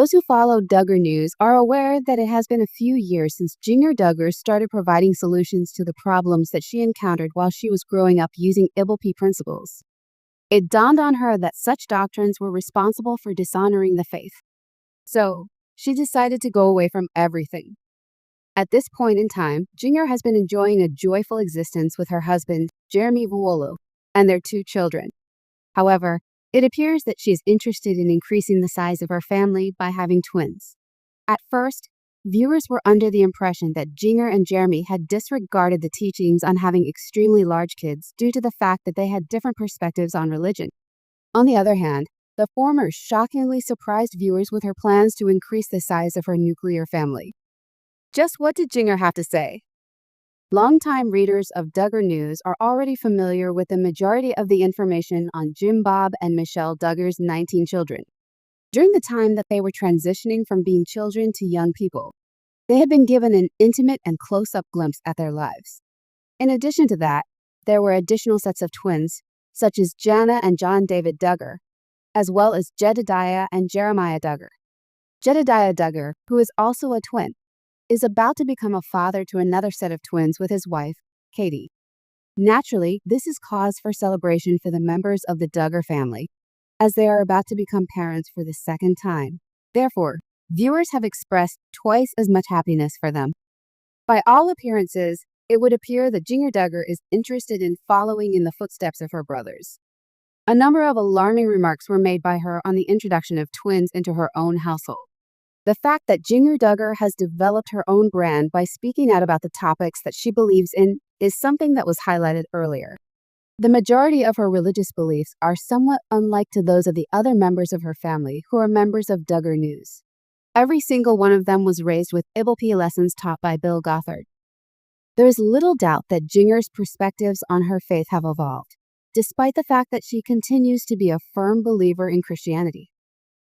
Those who follow Duggar News are aware that it has been a few years since Jinger Duggar started providing solutions to the problems that she encountered while she was growing up using IBLP principles. It dawned on her that such doctrines were responsible for dishonoring the faith. So, she decided to go away from everything. At this point in time, Jinger has been enjoying a joyful existence with her husband, Jeremy Vuolo, and their 2 children. However, it appears that she is interested in increasing the size of her family by having twins. At first, viewers were under the impression that Jinger and Jeremy had disregarded the teachings on having extremely large kids due to the fact that they had different perspectives on religion. On the other hand, the former shockingly surprised viewers with her plans to increase the size of her nuclear family. Just what did Jinger have to say? Longtime readers of Duggar News are already familiar with the majority of the information on Jim Bob and Michelle Duggar's 19 children. During the time that they were transitioning from being children to young people, they had been given an intimate and close-up glimpse at their lives. In addition to that, there were additional sets of twins, such as Jana and John David Duggar, as well as Jedediah and Jeremiah Duggar. Jedediah Duggar, who is also a twin, is about to become a father to another set of twins with his wife, Katie. Naturally, this is cause for celebration for the members of the Duggar family, as they are about to become parents for the second time. Therefore, viewers have expressed twice as much happiness for them. By all appearances, it would appear that Jinger Duggar is interested in following in the footsteps of her brothers. A number of alarming remarks were made by her on the introduction of twins into her own household. The fact that Jinger Duggar has developed her own brand by speaking out about the topics that she believes in is something that was highlighted earlier. The majority of her religious beliefs are somewhat unlike to those of the other members of her family who are members of Duggar News. Every single one of them was raised with IBLP lessons taught by Bill Gothard. There is little doubt that Jinger's perspectives on her faith have evolved, despite the fact that she continues to be a firm believer in Christianity.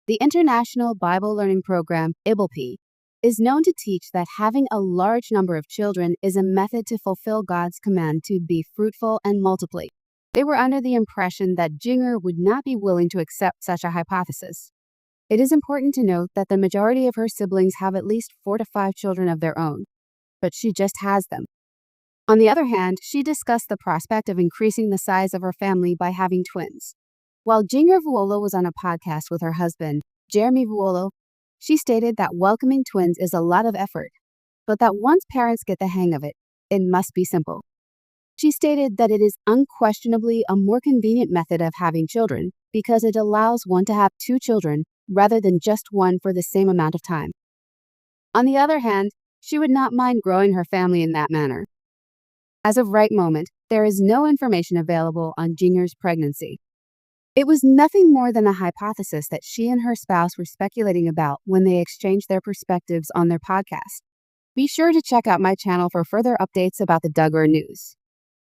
The International Bible Learning Program, IBLP, is known to teach that having a large number of children is a method to fulfill God's command to be fruitful and multiply. They were under the impression that Jinger would not be willing to accept such a hypothesis. It is important to note that the majority of her siblings have at least 4 to 5 children of their own, but she just has them. On the other hand, she discussed the prospect of increasing the size of her family by having twins. While Jinger Vuolo was on a podcast with her husband, Jeremy Vuolo, she stated that welcoming twins is a lot of effort, but that once parents get the hang of it, it must be simple. She stated that it is unquestionably a more convenient method of having children because it allows one to have 2 children rather than just one for the same amount of time. On the other hand, she would not mind growing her family in that manner. As of right moment, there is no information available on Jinger's pregnancy. It was nothing more than a hypothesis that she and her spouse were speculating about when they exchanged their perspectives on their podcast. Be sure to check out my channel for further updates about the Duggar News.